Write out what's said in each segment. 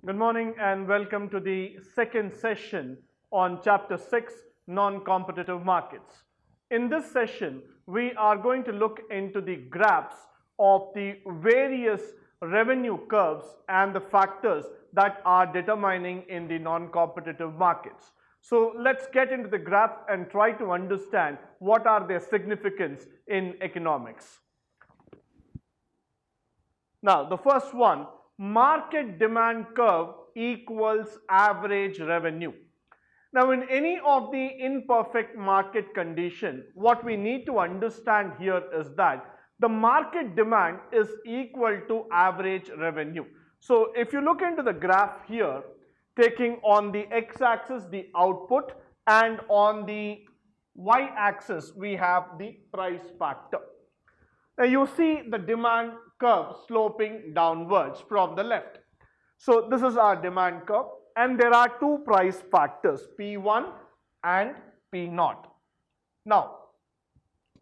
Good morning and welcome to the second session on Chapter 6 Non-Competitive Markets. In this session, we are going to look into the graphs of the various revenue curves and the factors that are determining in the non-competitive markets. So let's get into the graph and try to understand what are their significance in economics. Now, the first one, market demand curve equals average revenue. Now, in any of the imperfect market condition, what we need to understand here is that the market demand is equal to average revenue. So, if you look into the graph here, taking on the x-axis the output and on the y-axis we have the price factor. Now you see the demand curve sloping downwards from the left. So this is our demand curve and there are two price factors P1 and P0. Now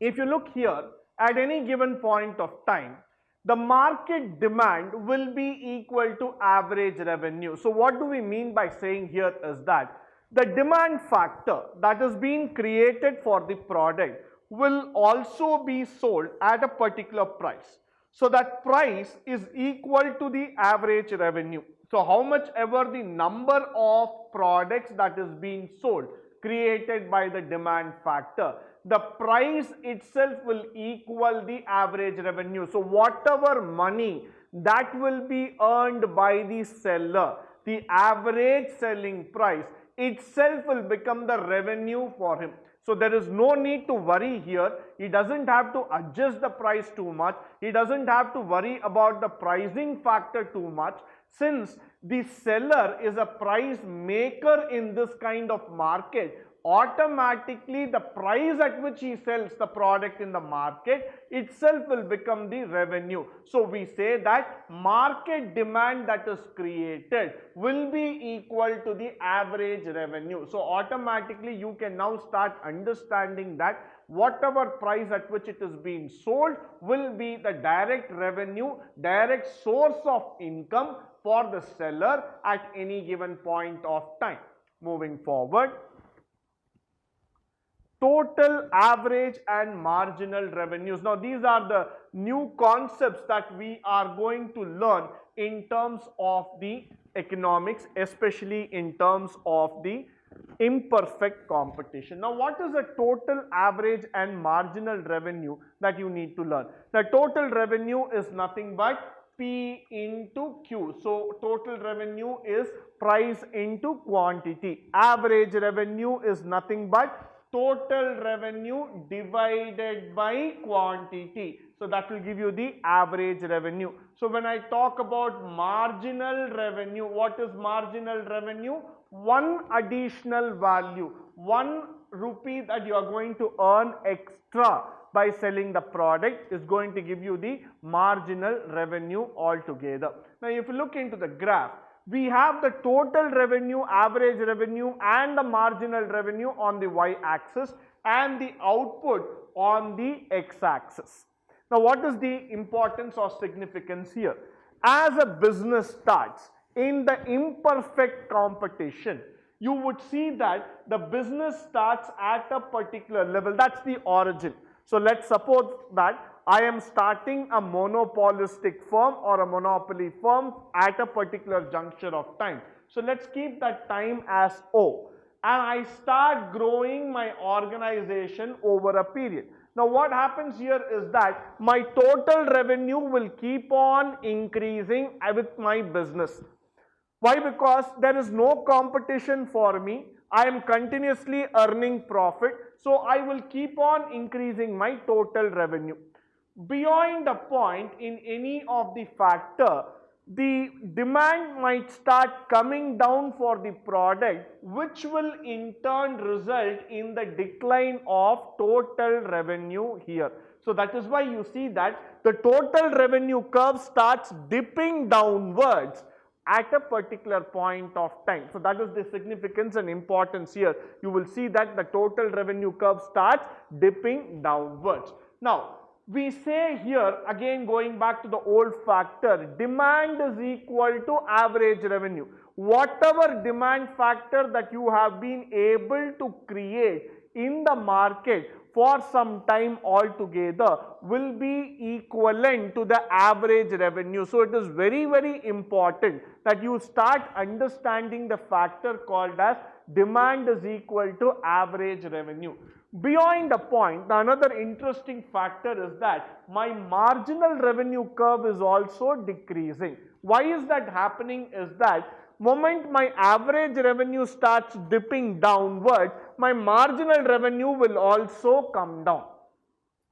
if you look here at any given point of time, the market demand will be equal to average revenue. So what do we mean by saying here is that the demand factor that is being created for the product will also be sold at a particular price. So that price is equal to the average revenue. So how much ever the number of products that is being sold created by the demand factor, the price itself will equal the average revenue. So whatever money that will be earned by the seller, the average selling price itself will become the revenue for him. So there is no need to worry here. He doesn't have to adjust the price too much. He doesn't have to worry about the pricing factor too much, since the seller is a price maker in this kind of market. Automatically the price at which he sells the product in the market itself will become the revenue. So we say that market demand that is created will be equal to the average revenue. So automatically you can now start understanding that whatever price at which it is being sold will be the direct revenue, direct source of income for the seller at any given point of time. Moving forward, total, average and marginal revenues. Now these are the new concepts that we are going to learn in terms of the economics, especially in terms of the imperfect competition. Now what is the total, average and marginal revenue that you need to learn? The total revenue is nothing but P into Q. So total revenue is price into quantity. Average revenue is nothing but total revenue divided by quantity. So that will give you the average revenue. So when I talk about marginal revenue, what is marginal revenue? One additional value, 1 rupee that you are going to earn extra by selling the product is going to give you the marginal revenue altogether. Now if you look into the graph, we have the total revenue, average revenue and the marginal revenue on the y-axis and the output on the x-axis. Now what is the importance or significance here? As a business starts in the imperfect competition, you would see that the business starts at a particular level. That's the origin. So let's suppose that I am starting a monopolistic firm or a monopoly firm at a particular juncture of time. So let's keep that time as O, and I start growing my organization over a period. Now what happens here is that my total revenue will keep on increasing with my business. Why? Because there is no competition for me. I am continuously earning profit. So I will keep on increasing my total revenue. Beyond a point in any of the factor, the demand might start coming down for the product, which will in turn result in the decline of total revenue here. So that is why you see that the total revenue curve starts dipping downwards at a particular point of time. So that is the significance and importance here. You will see that the total revenue curve starts dipping downwards. Now We say here, again going back to the old factor, demand is equal to average revenue. Whatever demand factor that you have been able to create in the market for some time altogether will be equivalent to the average revenue. So it is very, very important that you start understanding the factor called as demand is equal to average revenue. Beyond the point, another interesting factor is that my marginal revenue curve is also decreasing. Why is that happening? Is that moment my average revenue starts dipping downwards, my marginal revenue will also come down.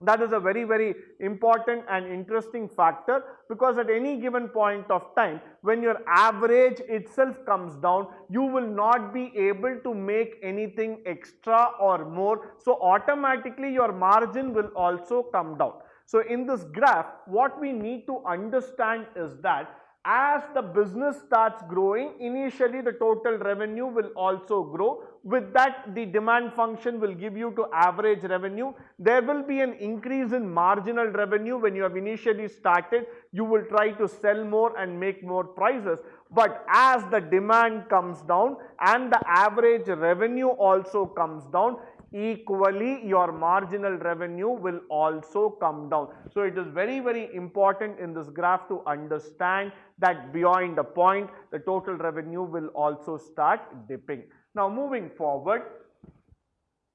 That is a very, very important and interesting factor, because at any given point of time, when your average itself comes down, you will not be able to make anything extra or more. So automatically your margin will also come down. So in this graph, what we need to understand is that as the business starts growing, initially the total revenue will also grow. With that, the demand function will give you to average revenue. There will be an increase in marginal revenue. When you have initially started, you will try to sell more and make more prices. But as the demand comes down and the average revenue also comes down, equally your marginal revenue will also come down. So it is very, very important in this graph to understand that beyond the point, the total revenue will also start dipping. Now moving forward,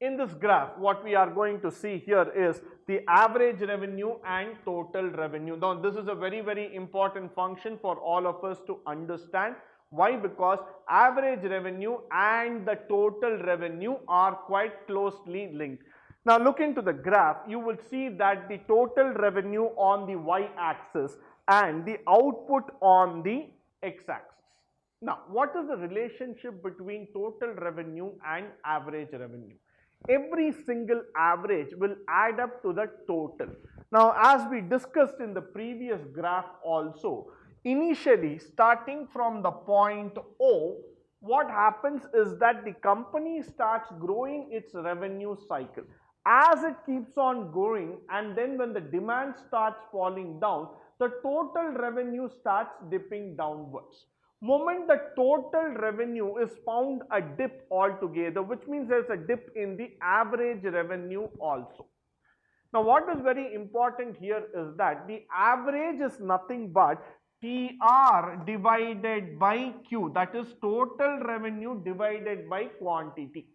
in this graph, what we are going to see here is the average revenue and total revenue. Now this is a very, very important function for all of us to understand. Why? Because average revenue and the total revenue are quite closely linked. Now look into the graph, you will see that the total revenue on the y-axis and the output on the x-axis. Now what is the relationship between total revenue and average revenue? Every single average will add up to the total. Now as we discussed in the previous graph also, initially starting from the point O, what happens is that the company starts growing its revenue cycle. As it keeps on growing, and then when the demand starts falling down, the total revenue starts dipping downwards. Moment the total revenue is found a dip altogether, which means there is a dip in the average revenue also. Now what is very important here is that the average is nothing but TR divided by Q, that is total revenue divided by quantity.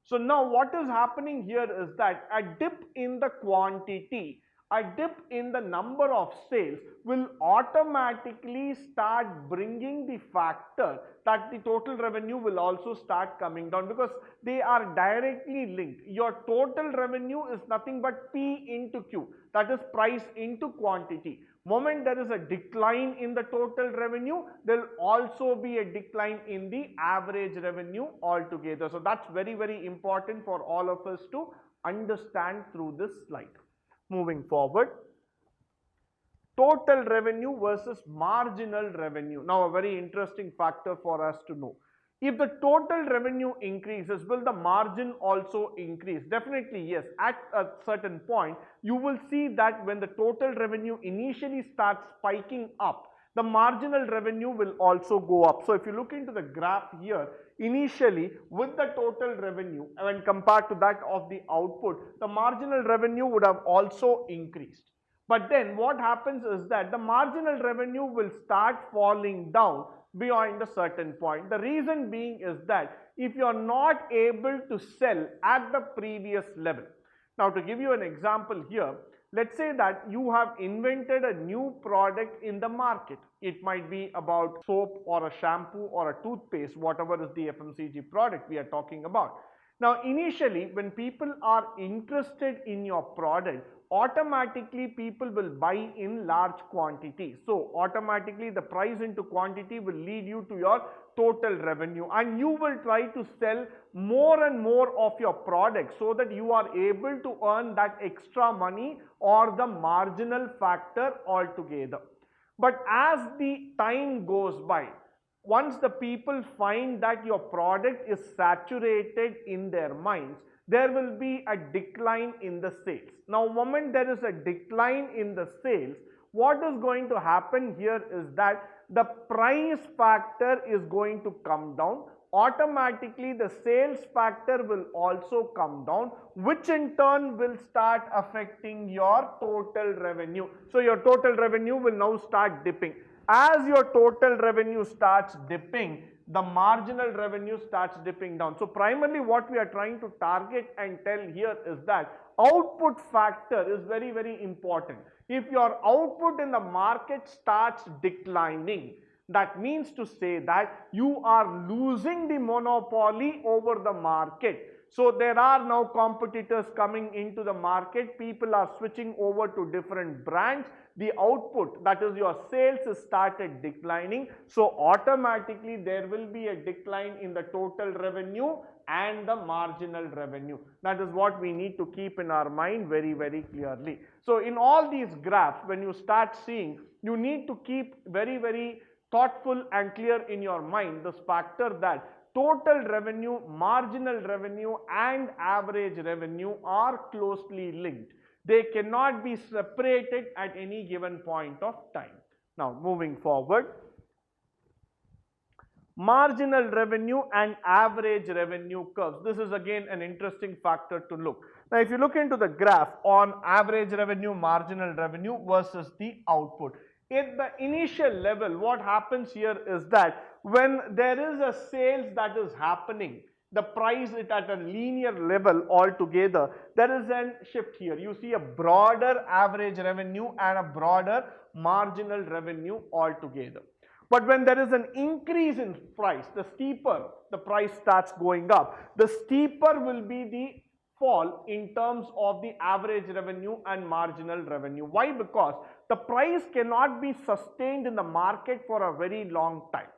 So now what is happening here is that a dip in the quantity, a dip in the number of sales will automatically start bringing the factor that the total revenue will also start coming down, because they are directly linked. Your total revenue is nothing but P into Q, that is price into quantity. Moment there is a decline in the total revenue, there will also be a decline in the average revenue altogether. So that's very, very important for all of us to understand through this slide. Moving forward, total revenue versus marginal revenue. Now a very interesting factor for us to know. If the total revenue increases, will the margin also increase? Definitely yes. At a certain point, you will see that when the total revenue initially starts spiking up, the marginal revenue will also go up. So if you look into the graph here, initially with the total revenue, when compared to that of the output, the marginal revenue would have also increased. But then what happens is that the marginal revenue will start falling down beyond a certain point. The reason being is that if you are not able to sell at the previous level. Now to give you an example here, let's say that you have invented a new product in the market. It might be about soap or a shampoo or a toothpaste, whatever is the FMCG product we are talking about. Now initially when people are interested in your product, automatically people will buy in large quantity. So automatically the price into quantity will lead you to your total revenue, and you will try to sell more and more of your product so that you are able to earn that extra money or the marginal factor altogether. But as the time goes by, once the people find that your product is saturated in their minds, there will be a decline in the sales. Now, moment there is a decline in the sales, what is going to happen here is that the price factor is going to come down. Automatically the sales factor will also come down, which in turn will start affecting your total revenue. So your total revenue will now start dipping. As your total revenue starts dipping, the marginal revenue starts dipping down. So primarily what we are trying to target and tell here is that output factor is very, very important. If your output in the market starts declining, that means to say that you are losing the monopoly over the market. So there are now competitors coming into the market. People are switching over to different brands. The output, that is your sales, has started declining. So automatically there will be a decline in the total revenue and the marginal revenue. That is what we need to keep in our mind very, very clearly. So in all these graphs, when you start seeing, you need to keep very, very thoughtful and clear in your mind this factor that total revenue, marginal revenue and average revenue are closely linked. They cannot be separated at any given point of time. Now moving forward, marginal revenue and average revenue curves. This is again an interesting factor to look. Now if you look into the graph on average revenue, marginal revenue versus the output. At the initial level, what happens here is that when there is a sales that is happening, the price is at a linear level altogether, there is a shift here. You see a broader average revenue and a broader marginal revenue altogether. But when there is an increase in price, the steeper the price starts going up, the steeper will be the fall in terms of the average revenue and marginal revenue. Why? Because the price cannot be sustained in the market for a very long time.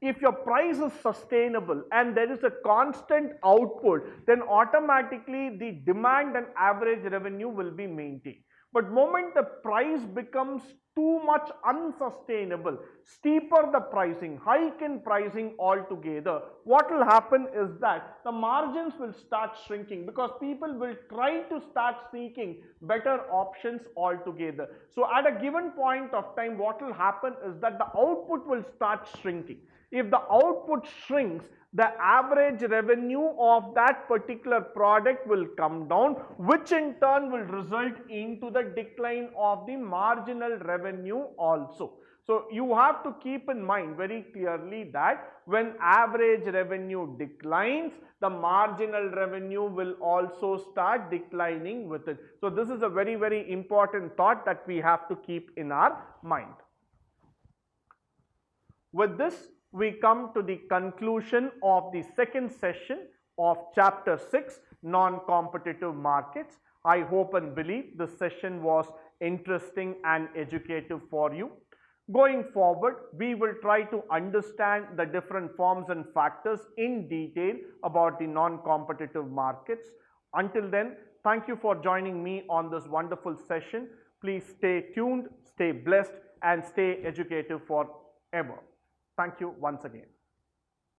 If your price is sustainable and there is a constant output, then automatically the demand and average revenue will be maintained. But moment the price becomes too much unsustainable, steeper the pricing, hike in pricing altogether, what will happen is that the margins will start shrinking because people will try to start seeking better options altogether. So at a given point of time, what will happen is that the output will start shrinking. If the output shrinks, the average revenue of that particular product will come down, which in turn will result into the decline of the marginal revenue also. So you have to keep in mind very clearly that when average revenue declines, the marginal revenue will also start declining with it. So this is a very, very important thought that we have to keep in our mind. With this, we come to the conclusion of the second session of chapter 6, non-competitive markets. I hope and believe this session was interesting and educative for you. Going forward, we will try to understand the different forms and factors in detail about the non-competitive markets. Until then, thank you for joining me on this wonderful session. Please stay tuned, stay blessed and stay educative forever. Thank you once again.